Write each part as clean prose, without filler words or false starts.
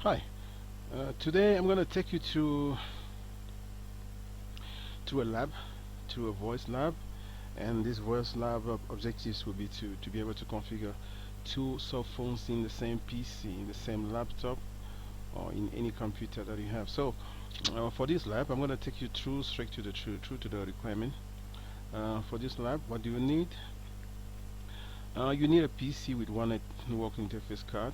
Hi, today I'm going to take you to a lab, to a voice lab, and this voice lab objectives will be to be able to configure two cell phones in the same PC, in the same laptop, or in any computer that you have. So for this lab, I'm going to take you through straight to the true to the requirement. For this lab, what do you need? You need a PC with one network interface card,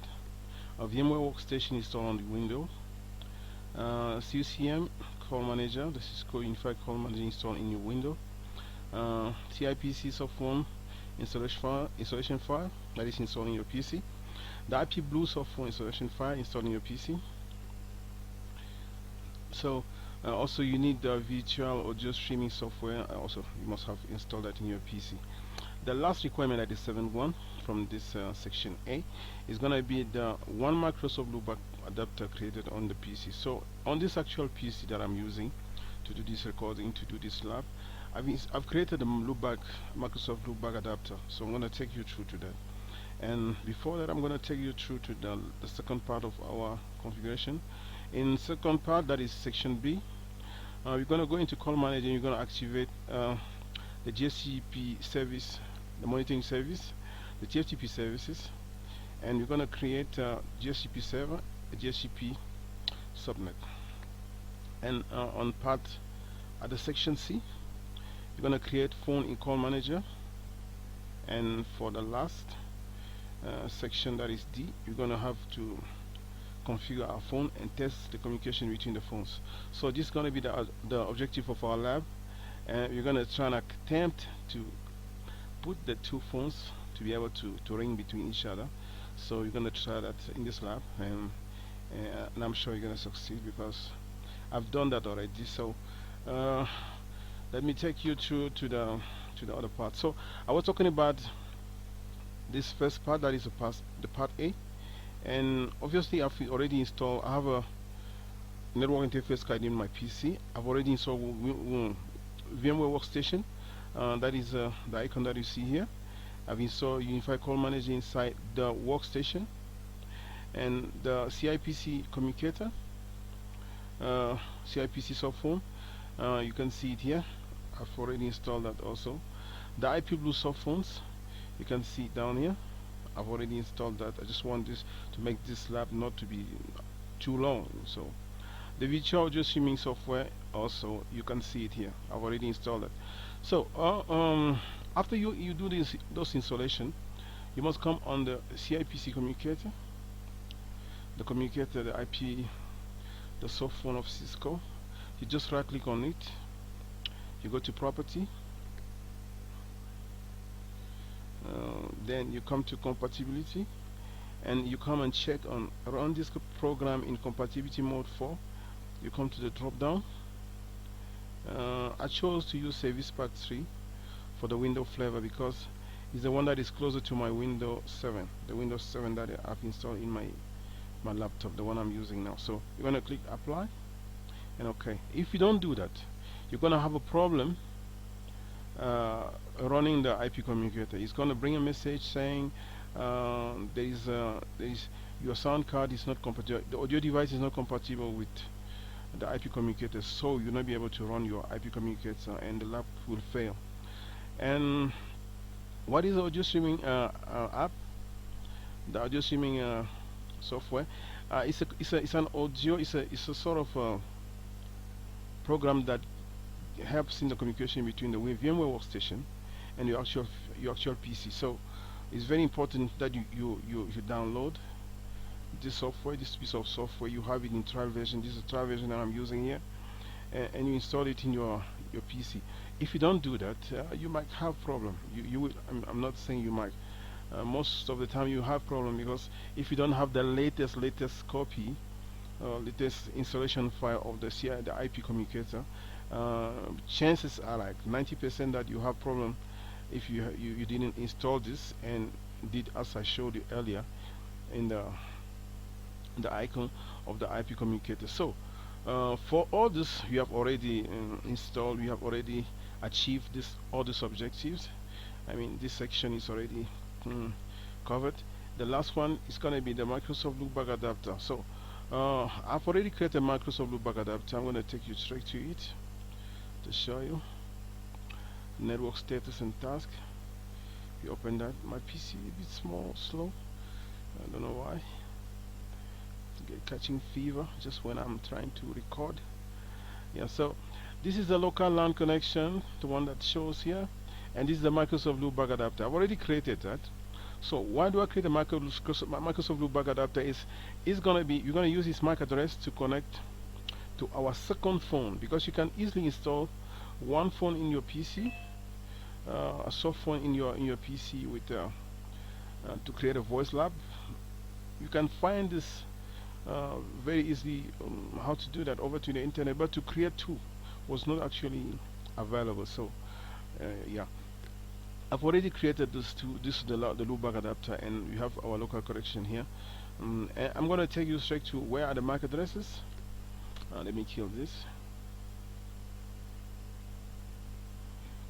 a VMware workstation installed on the Windows, CUCM call manager, the Cisco Unified Call Manager installed in your window, CIPC softphone installation file that is installed in your PC, the IP Blue softphone installation file installed in your PC. So also you need the virtual audio streaming software. Also you must have installed that in your PC. The last requirement, that is 7.1 from this section A, is going to be the one Microsoft loopback adapter created on the PC. So on this actual PC that I'm using to do this recording, to do this lab, I've created a Microsoft loopback adapter. So I'm going to take you through to that. And before that, I'm going to take you through to the second part of our configuration. In second part, that is section B, you're going to go into call manager and you're going to activate the GSCP service, the monitoring service, the TFTP services, and you're going to create a GSCP server, a GSCP subnet. And on part at the section C, you're going to create phone in call manager, and for the last section, that is D, you're going to have to configure our phone and test the communication between the phones. So this is going to be the objective of our lab. And we're going to try and attempt to put the two phones to be able to ring between each other. So we're going to try that in this lab, and I'm sure you're going to succeed because I've done that already. So let me take you through to the other part. So I was talking about this first part, that is the part A, and obviously I've already installed. I have a network interface card in my PC. I've already installed VMware workstation, that is the icon that you see here. I've installed Unified Call Manager inside the workstation, and the CIPC communicator, CIPC softphone, you can see it here. I've already installed that also. The IP Blue softphones, you can see it down here. I've already installed that. I just want this to make this lab not to be too long. So the virtual audio streaming software, also you can see it here. I've already installed it. So after you do those installation, you must come on the CIPC communicator, the IP, the softphone of Cisco. You just right click on it, you go to property, then you come to compatibility, and you come and check on run this program in compatibility mode 4. You come to the drop down. I chose to use Service Pack 3 for the Windows flavor because it's the one that is closer to my Windows 7, the Windows 7 that I've installed in my laptop, the one I'm using now. So you're going to click apply and OK. If you don't do that, you're going to have a problem running the IP communicator. It's going to bring a message saying your sound card is not compatible, the audio device is not compatible with the IP communicator, so you'll not be able to run your IP communicator and the lab will fail. And what is the audio streaming app? The audio streaming software, it's an audio, it's a sort of program that helps in the communication between the VMware workstation and your actual PC. So it's very important that you download this software, this piece of software. You have it in trial version. This is a trial version that I'm using here, and you install it in your PC. If you don't do that, you might have problem. You will. I'm not saying you might. Most of the time you have problem because if you don't have the latest copy, latest installation file of the IP communicator, chances are like 90% that you have problem if you didn't install this and did as I showed you earlier in the icon of the IP communicator. So for all this you have already installed, you have already achieved all these objectives. I mean, this section is already covered. The last one is going to be the Microsoft loopback adapter. So I've already created a Microsoft loopback adapter. I'm going to take you straight to it to show you network status and task. You open that. My PC a bit small, slow. I don't know why. Get catching fever just when I'm trying to record. Yeah, so this is the local LAN connection, the one that shows here, and this is the Microsoft loopback adapter. I've already created that. So why do I create a Microsoft loopback adapter? Is gonna be, you're gonna use this MAC address to connect to our second phone, because you can easily install one phone in your PC, a soft phone in your PC with to create a voice lab. You can find this very easily, how to do that over to the internet, but to create two was not actually available. So yeah, I've already created this two. This is the loopback adapter, and we have our local connection here. And I'm going to take you straight to where are the MAC addresses. Let me kill this.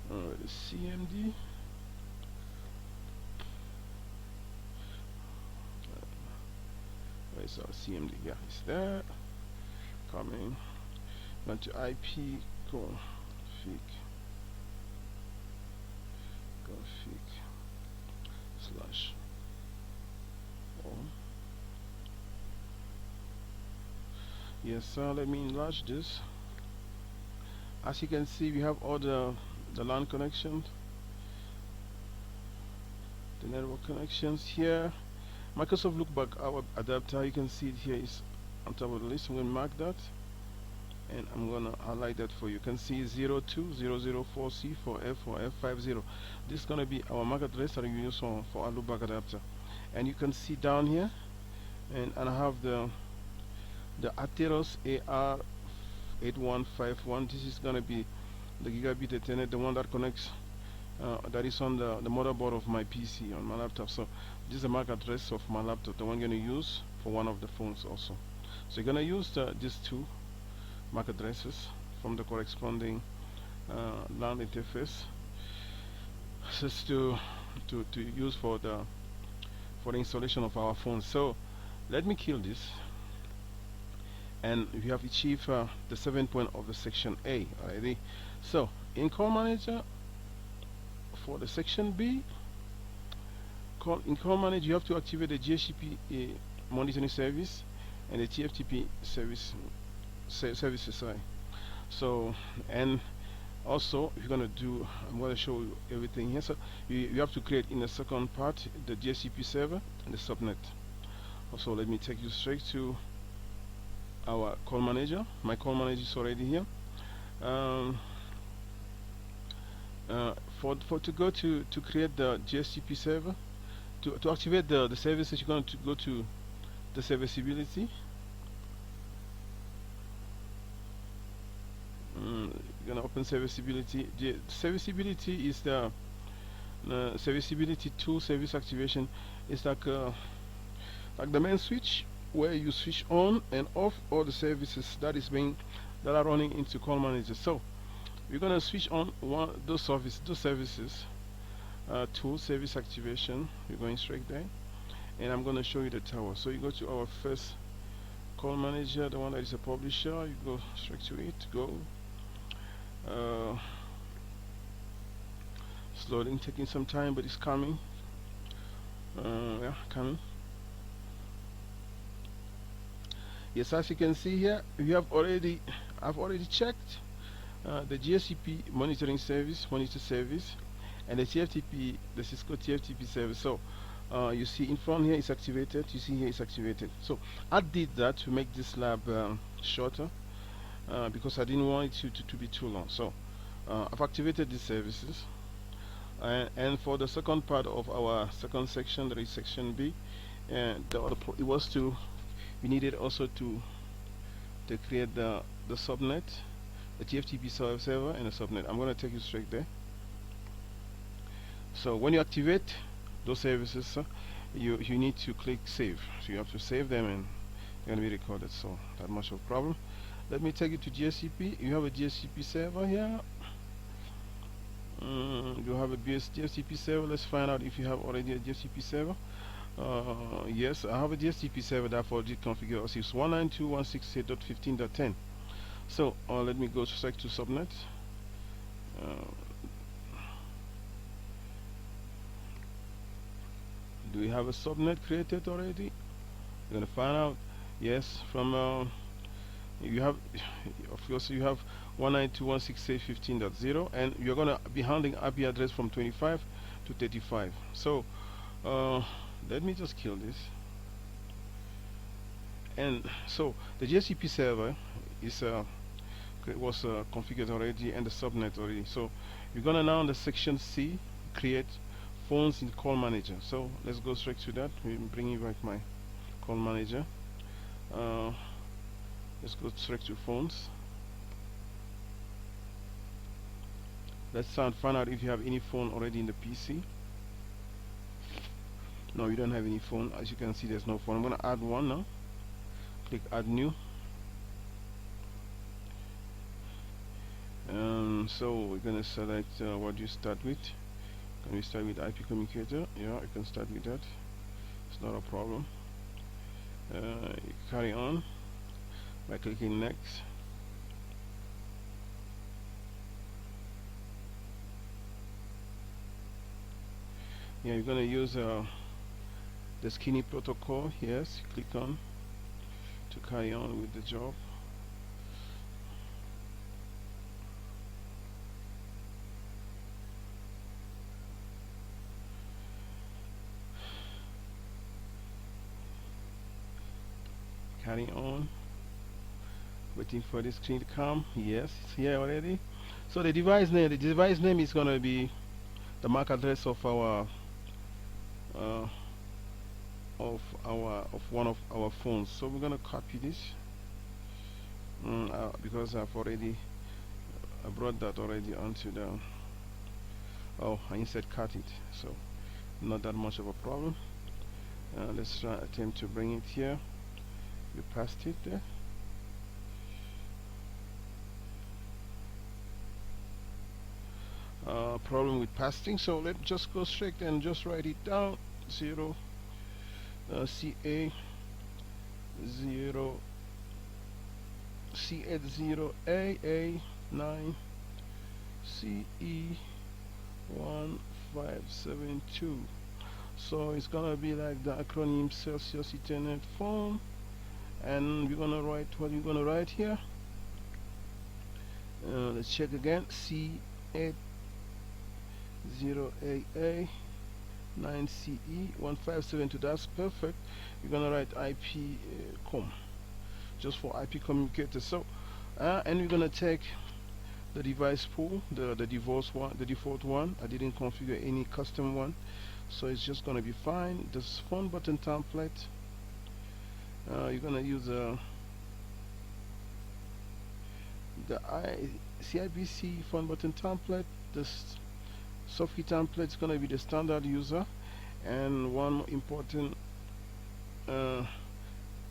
The CMD. Where's our CMD? Yeah, it's there. Coming. Going to IP config slash on. Yes, let me enlarge this. As you can see, we have all the LAN connections, the network connections here. Microsoft loopback our adapter, you can see it here is on top of the list. I'm going to mark that, and I'm going to highlight that for you. You can see 02004C for F50. This is going to be our MAC address that we use for our loopback adapter. And you can see down here, and I have the Atheros AR8151. This is going to be the gigabit Ethernet, the one that connects, that is on the motherboard of my PC on my laptop. So this is the MAC address of my laptop, the one I'm going to use for one of the phones also. So you're going to use these two MAC addresses from the corresponding LAN interface, just to use for the installation of our phone. So let me kill this, and we have achieved the 7th point of the section A already. So in call manager for the section B, in call manager you have to activate the GSCP monitoring service and the TFTP services. Sorry. So, and also if you're going to do, I'm going to show you everything here. So you have to create in the second part the GSCP server and the subnet. Also, let me take you straight to our call manager. My call manager is already here. To go to create the GSCP server, to activate the services, you're going to go to the serviceability. You're going to open serviceability. The serviceability is the serviceability tool service activation. It's like the main switch where you switch on and off all the services that are running into call manager. So we're going to switch on those services, tool service activation. You're going straight there, and I'm going to show you the tower. So you go to our first call manager, the one that is a publisher. You go straight to it. Go. It's loading, taking some time, but it's coming. Yeah, coming. Yes, as you can see here, I've already checked the GSCP monitoring service, monitor service, and the TFTP, the Cisco TFTP service. So you see in front here is activated. You see here is activated. So I did that to make this lab shorter, because I didn't want it to be too long. So I've activated these services, and for the second part of our second section, that is section B, and it was to, we needed also to create the subnet, the TFTP server and the subnet. I'm going to take you straight there. So when you activate those services, you need to click save. So you have to save them, and they're going to be recorded. So not much of a problem. Let me take you to GSCP. You have a GSCP server here. You have a GSCP server. Let's find out if you have already a GSCP server. Yes, I have a DHCP server that for the configure 192.168.15.10. So let me go straight to subnet. Uh, do we have a subnet created already? We're gonna find out. Yes, from you have, of course, you have 192.168.15.0, and you're gonna be handling IP address from 25 to 35. So let me just kill this. And so the DHCP server is was configured already, and the subnet already. So you're gonna now in the section C create phones in call manager. So let's go straight to that. We're bringing back my call manager. Uh, let's go straight to phones. Let's find out if you have any phone already in the PC. No, you don't have any phone. As you can see, there's no phone. I'm gonna add one now. Click add new. So we're gonna select what do you start with. Can we start with IP communicator? Yeah, you can start with that. It's not a problem. Carry on by clicking next. Yeah, you're gonna use the skinny protocol. Yes, click on to carry on with the job. Carry on, waiting for the screen to come. Yes, it's here already. So the device name is gonna be the MAC address of our uh, of one of our phones. So we're gonna copy this because I've already I brought that already onto the I instead cut it, so not that much of a problem. Let's try attempt to bring it here. You passed it there. Problem with pasting, so let's just go straight and just write it down. 0 CA 0 C80 AA 9 CE 1572. So it's gonna be like the acronym Celsius Ethernet phone, and we're gonna write what you're gonna write here. Let's check again. C80 AA 9CE 1572. That's perfect. You're gonna write IP com just for IP communicators. So and we're gonna take the device pool, the default one. I didn't configure any custom one, so it's just gonna be fine. This phone button template, you're gonna use the CIBC phone button template. This software template is gonna be the standard user, and one important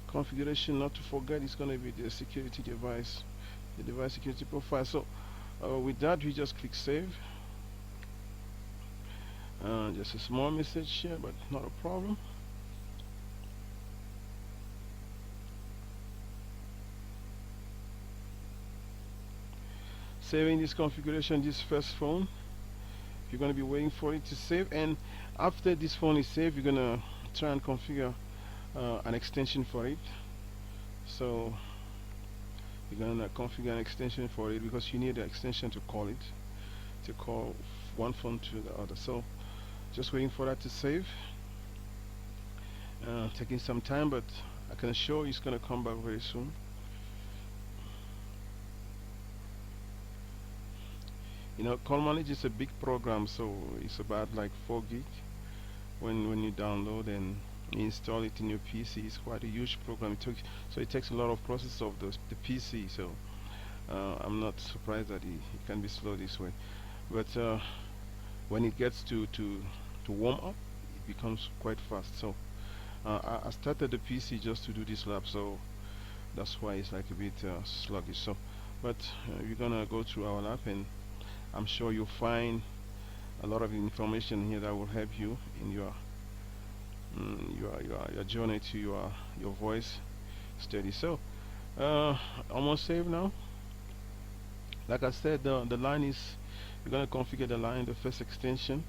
configuration not to forget is gonna be the security device, the device security profile. So with that, we just click save. Just a small message here, but not a problem. Saving this configuration, this first phone. You're going to be waiting for it to save, and after this phone is saved, you're going to try and configure an extension for it. So you're going to configure an extension for it because you need an extension to call it, to call one phone to the other. So just waiting for that to save. Taking some time, but I can assure you it's going to come back very soon. You know, call manager is a big program, so it's about like 4 gig when you download and install it in your PC. It's quite a huge program. So it takes a lot of process of the PC. So I'm not surprised that it can be slow this way. But when it gets to warm up, it becomes quite fast. So I started the PC just to do this lab, so that's why it's like a bit sluggish. So, but we're gonna go through our lab, and I'm sure you'll find a lot of information here that will help you in your your journey to your voice study. So almost saved now. Like I said, the line is, you're gonna configure the line, the first extension.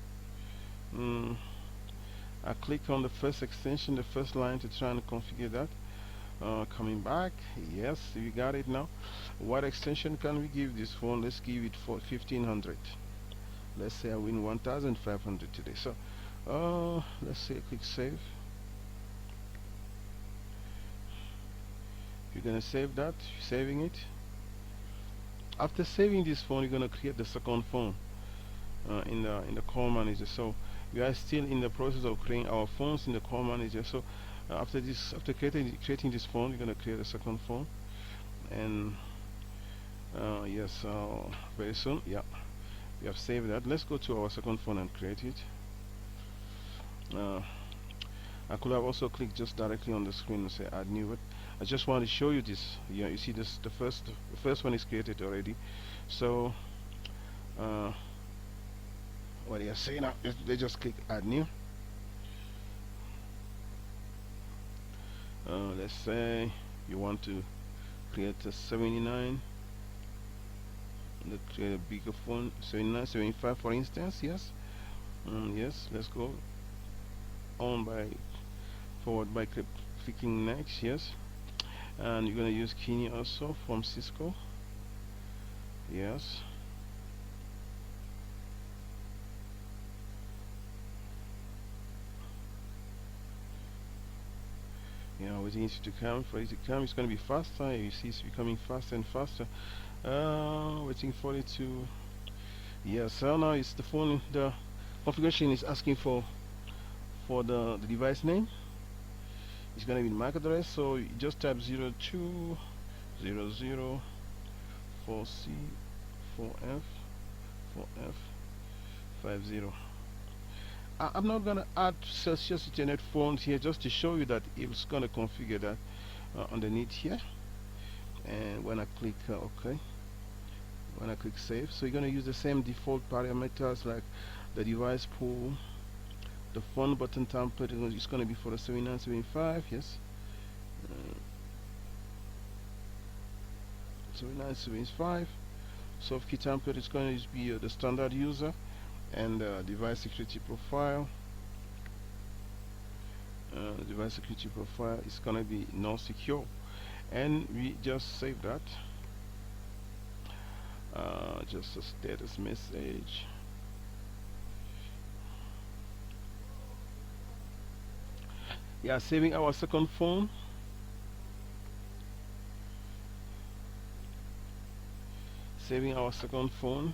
mm, I click on the first extension, the first line, to try and configure that. Coming back, yes, you got it now. What extension can we give this phone? Let's give it for 1500. Let's say I win 1500 today. So let's say click save. You're gonna save that, saving it. After saving this phone, you're gonna create the second phone in the call manager. So we are still in the process of creating our phones in the call manager. So after creating this phone, you're gonna create a second phone. And yes, very soon, yeah, we have saved that. Let's go to our second phone and create it. I could have also clicked just directly on the screen and say add new, but I just want to show you this. Yeah, you see this, the first one is created already. So what do you say now? They just click add new. Let's say you want to create a 79. Let's create a bigger phone, 79, 75 for instance. Yes. Yes, let's go on by forward by clicking next. Yes, and you're gonna use Kini also from Cisco. Yes. Yeah, waiting it to come, for it to come. It's gonna be faster. You see, it's becoming faster and faster. Waiting for it to. Yes. So now it's the phone. The configuration is asking for the device name. It's gonna be the MAC address. So you just type 0200 4C 4F 4F 50. I'm not gonna add Celsius Ethernet phones here, just to show you that it's gonna configure that underneath here. And when I click OK, when I click save, so you're gonna use the same default parameters like the device pool, the phone button template. It's gonna be for the 7975. Yes. 7975. Soft key template is going to be the standard user, and device security profile. Device security profile is going to be non secure, and we just save that. Just a status message. Yeah, saving our second phone. Saving our second phone.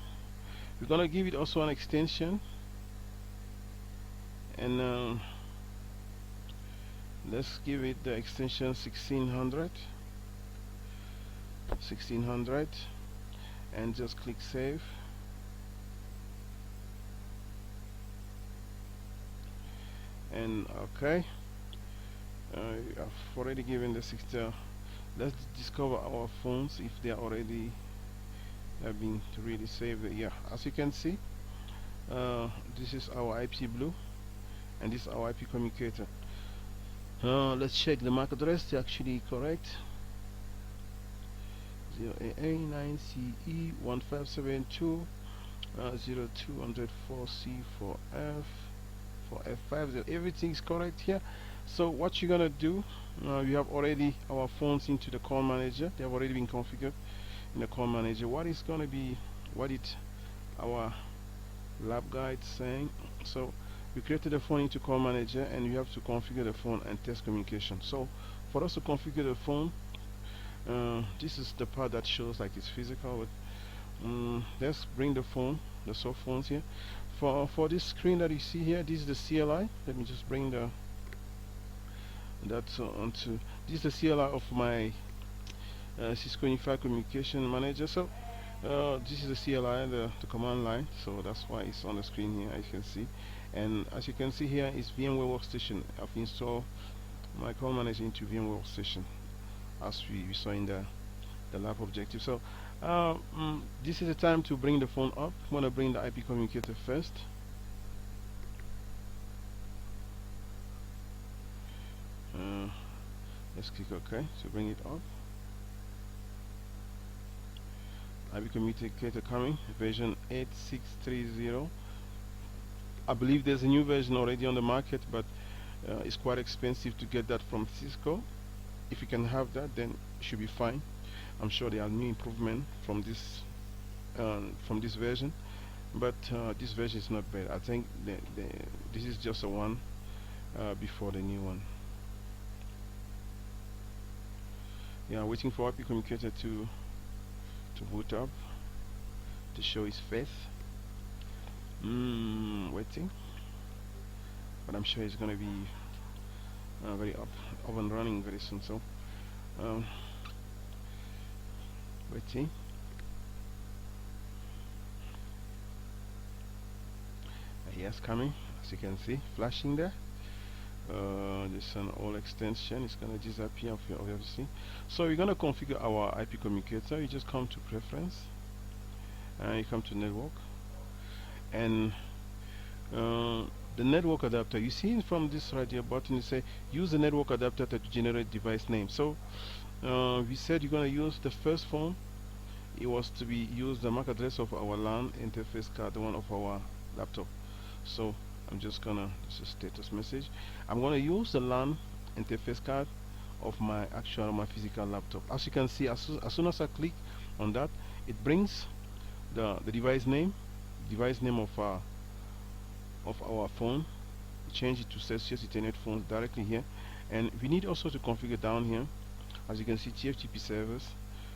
We're gonna give it also an extension, and let's give it the extension 1600, and just click save. And okay, I've already given the 60. Let's discover our phones if they are already have been really saved. Yeah, as you can see, this is our IP blue, and this is our IP communicator. Let's check the MAC address. They're actually correct. 0AA9CE1572 0204C4F 4F50. Everything is correct here. So what you're gonna do, we have already our phones into the call manager. They have already been configured in the call manager. What is going to be, what it our lab guide saying? So we created the phone into call manager, and you have to configure the phone and test communication. So for us to configure the phone, this is the part that shows like it's physical, but let's bring the phone, the soft phones here. For this screen that you see here, this is the CLI. Let me just bring the onto. This is the CLI of my Cisco Unified Communication Manager. So this is the CLI, the command line. So that's why it's on the screen here, as you can see. And as you can see here, is VMware Workstation. I've installed my call manager into VMware Workstation, as we saw in the lab objective. So this is the time to bring the phone up. I'm going to bring the IP communicator first. Let's click OK to bring it up. IP communicator coming, version 8630. I believe there's a new version already on the market, but it's quite expensive to get that from Cisco. If you can have that, then it should be fine. I'm sure there are new improvement from this version, but this version is not bad. I think this is just a one before the new one. Yeah, waiting for IP communicator to boot up to show his face. Waiting, but I'm sure it's gonna be very up and running very soon. So waiting. Yes, coming, as you can see, flashing there. This an old extension. It's gonna disappear obviously. So we're gonna configure our IP communicator. You just come to preference and you come to network, and the network adapter, you see from this right here button, you say use the network adapter to generate device name. So we said you're going to use the first phone. It was to be use the MAC address of our LAN interface card, the one of our laptop. So I'm just gonna, this is status message, I'm gonna use the LAN interface card of my physical laptop. As you can see, as soon as I click on that, it brings the device name of our phone. Change it to Celsius Ethernet phones directly here, and we need also to configure down here, as you can see, TFTP servers.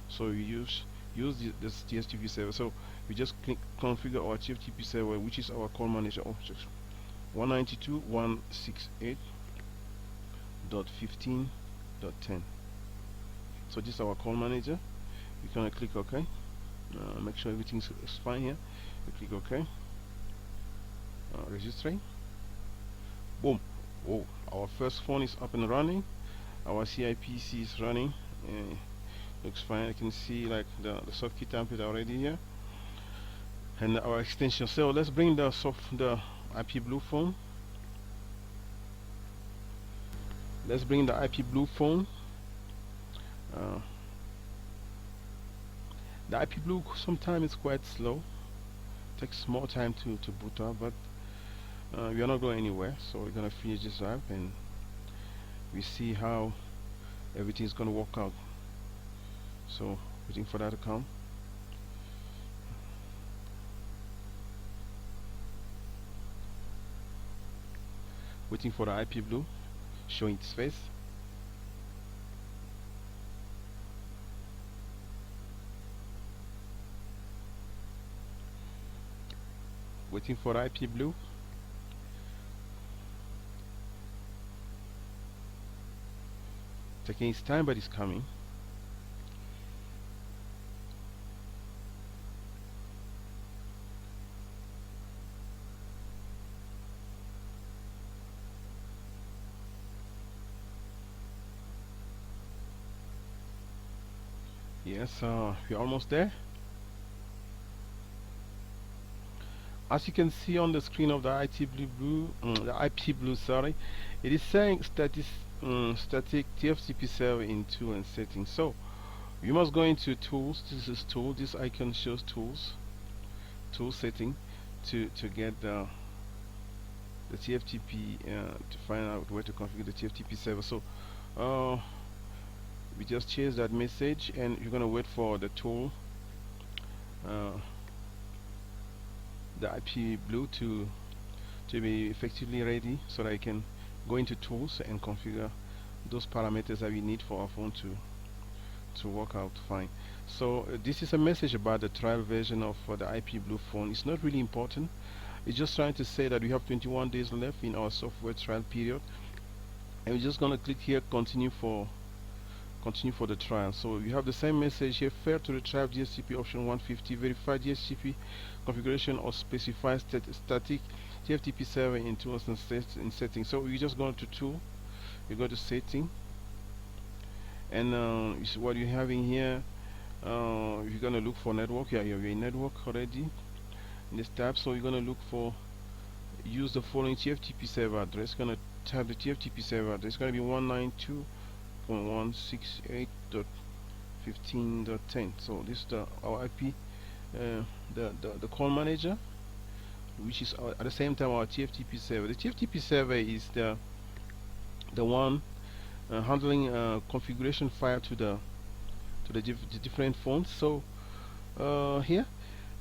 So we use this TFTP server. So we just click configure our TFTP server, which is our call manager object 192.168.15.10. So this is our call manager. We're gonna click OK. Make sure everything is fine here. We click OK. Registering. Boom. Oh, our first phone is up and running. Our CIPC is running. Looks fine. I can see like the soft key template already here, and our extension. So let's bring the IP blue phone. Let's bring the IP blue phone. The IP blue sometimes is quite slow. Takes more time to boot up, but we are not going anywhere. So we're gonna finish this up and we see how everything is gonna work out. So waiting for that to come. Waiting for the IP blue showing its face. Waiting for the IP blue. Taking its time, but it's coming. Yes, we're almost there. As you can see on the screen of the IP blue, sorry, it is saying static TFTP server in tool and settings. So you must go into tools. This is tool. This icon shows tools, tool setting, to get the TFTP to find out where to configure the TFTP server. So we just change that message, and you're gonna wait for the tool, the IP blue to be effectively ready, so that I can go into tools and configure those parameters that we need for our phone to work out fine. So this is a message about the trial version of the IP blue phone. It's not really important. It's just trying to say that we have 21 days left in our software trial period, and we're just gonna click here, continue for the trial. So you have the same message here: fail to retrieve DHCP option 150, verify DHCP configuration or specify static TFTP server in tools and settings. So you just go to tool, you go to setting, and what you're having here, you're gonna look for network. Yeah, you're in network already in this tab. So you're gonna look for, use the following TFTP server address. Gonna type the TFTP server address. It's gonna be 168.15.10. So this is our IP, the call manager, which is at the same time our TFTP server. The TFTP server is the one handling configuration file to the different phones. So here,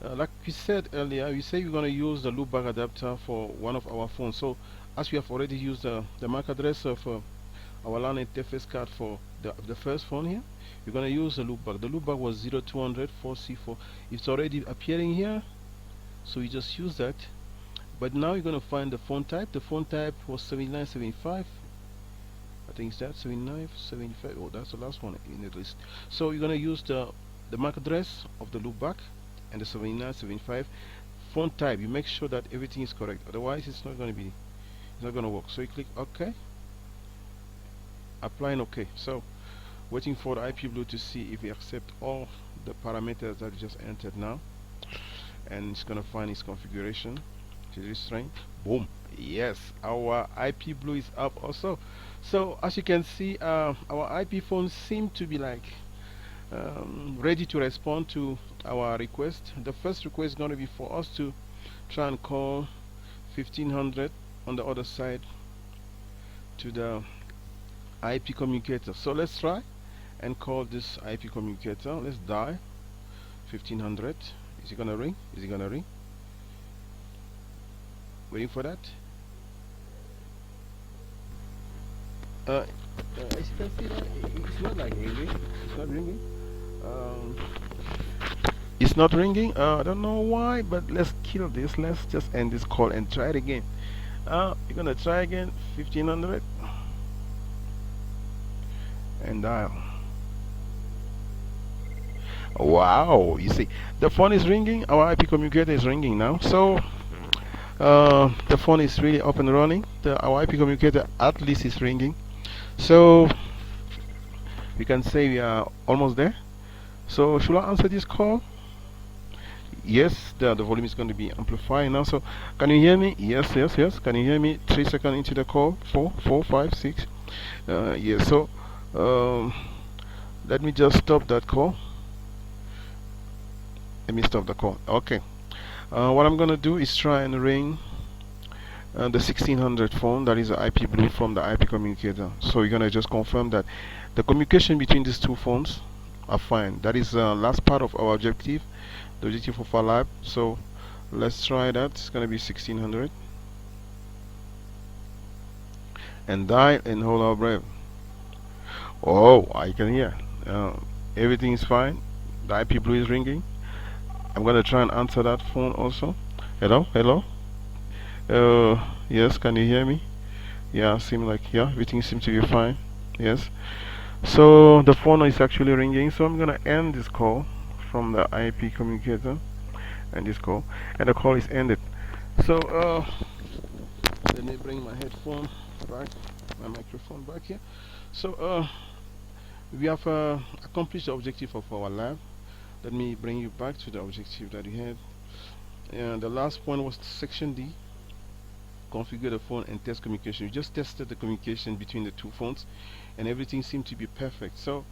like we said earlier, we say we're going to use the loopback adapter for one of our phones. So as we have already used the MAC address of our LAN interface card for the first phone here, we're going to use the loopback. The loopback was 0200 4C4. It's already appearing here, so we just use that. But now you're going to find the phone type. The phone type was 7975. I think it's that 7975. Oh, that's the last one in the list. So you're going to use the MAC address of the loopback and the 7975 phone type. You make sure that everything is correct, otherwise it's not going to work. So you click OK, applying OK. So waiting for the IP Blue to see if we accept all the parameters that we just entered now, and it's going to find its configuration to this string. Boom, yes, our IP Blue is up also. So as you can see, our IP phones seem to be like ready to respond to our request. The first request is going to be for us to try and call 1500 on the other side to the IP communicator. So let's try and call this IP communicator. Let's dial 1500. Is it gonna ring? Is it gonna ring? Waiting for that. As you can see, that it's not like ringing. It's not ringing. It's not ringing. I don't know why, but let's kill this. Let's just end this call and try it again. You're gonna try again 1500 and dial. Wow, you see the phone is ringing. Our IP communicator is ringing now. So the phone is really up and running. Our IP communicator at least is ringing. So we can say we are almost there. So should I answer this call? Yes, the volume is going to be amplifying now. So can you hear me? Yes, yes, yes. Can you hear me? 3 seconds into the call. 4, 4, 5, 6. Yes. So let me just stop that call. Let me stop the call. Okay. What I'm going to do is try and ring the 1600 phone. That is the IP Blue from the IP communicator. So you're going to just confirm that the communication between these two phones are fine. That is the last part of our objective, the objective of our lab. So let's try that. It's going to be 1600 and dial and hold our breath. Oh, I can hear everything is fine. The IP Blue is ringing. I'm going to try and answer that phone also. Hello, hello. Yes, can you hear me? Yeah, seem like, yeah, everything seems to be fine. Yes. So the phone is actually ringing. So I'm going to end this call from the IP communicator and this call, and the call is ended. So let me bring my headphone back, my microphone back here. So we have accomplished the objective of our lab. Let me bring you back to the objective that we had. And the last point was section D, configure the phone and test communication. We just tested the communication between the two phones and everything seemed to be perfect. So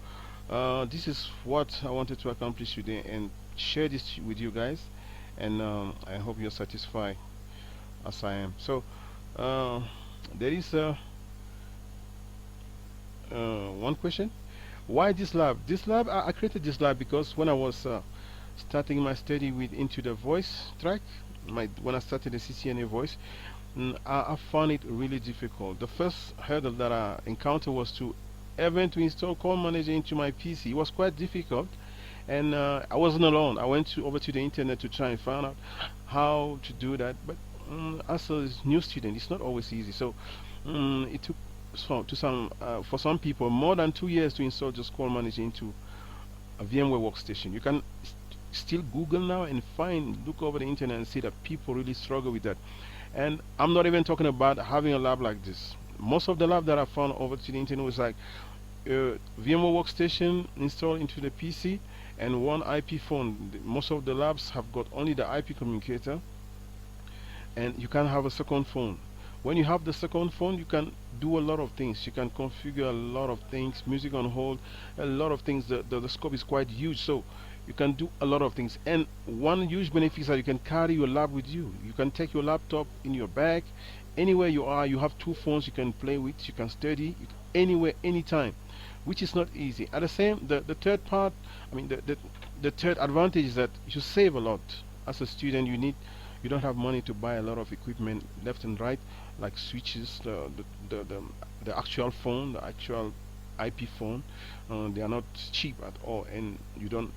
this is what I wanted to accomplish today and share this with you guys, and I hope you're satisfied as I am. So there is one question: why this lab? This lab, I created this lab because when I was starting my study with Into the Voice track, when I started the CCNA voice, I found it really difficult. The first hurdle that I encountered was to install Call Manager into my PC. It was quite difficult, and I wasn't alone. I went over to the internet to try and find out how to do that, but as a new student, it's not always easy. So it took for some people more than 2 years to install just Call Manager into a VMware workstation. You can still Google now and look over the internet and see that people really struggle with that. And I'm not even talking about having a lab like this. Most of the lab that I found over to the internet was like VMware workstation installed into the PC and one IP phone. Most of the labs have got only the IP communicator, and you can have a second phone. When you have the second phone, you can do a lot of things. You can configure a lot of things, music on hold, a lot of things. The scope is quite huge, so you can do a lot of things. And one huge benefit is that you can carry your lab with you. You can take your laptop in your bag, anywhere you are. You have two phones you can play with. You can study anywhere, anytime, which is not easy. At the same, the third part, I mean, the third advantage is that you save a lot. As a student, you don't have money to buy a lot of equipment left and right, like switches, the, the, the actual phone, the actual IP phone. They are not cheap at all, and you don't.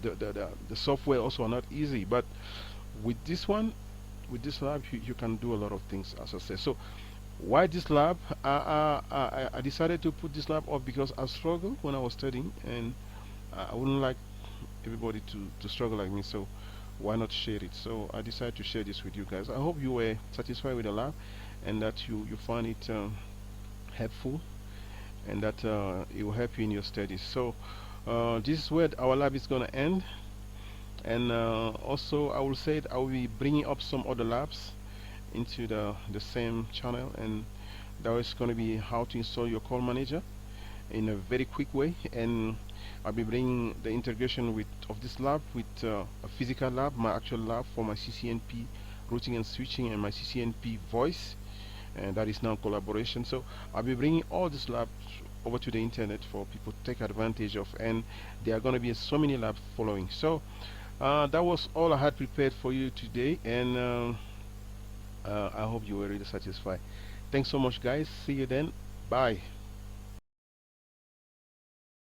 The software also are not easy. But with this one, with this lab, you can do a lot of things, as I said. So why this lab? I decided to put this lab up because I struggled when I was studying, and I wouldn't like everybody to struggle like me. So why not share it? So I decided to share this with you guys. I hope you were satisfied with the lab, and that you find it helpful, and that it will help you in your studies. So this is where our lab is going to end. And also, I will say that I will be bringing up some other labs into the same channel, and that is going to be how to install your call manager in a very quick way. And I'll be bringing the integration with of this lab with a physical lab, my actual lab for my CCNP routing and switching, and my CCNP voice, and that is now collaboration. So I'll be bringing all these labs over to the internet for people to take advantage of, and there are going to be so many labs following. So that was all I had prepared for you today, and I hope you were really satisfied. Thanks so much, guys. See you then. Bye.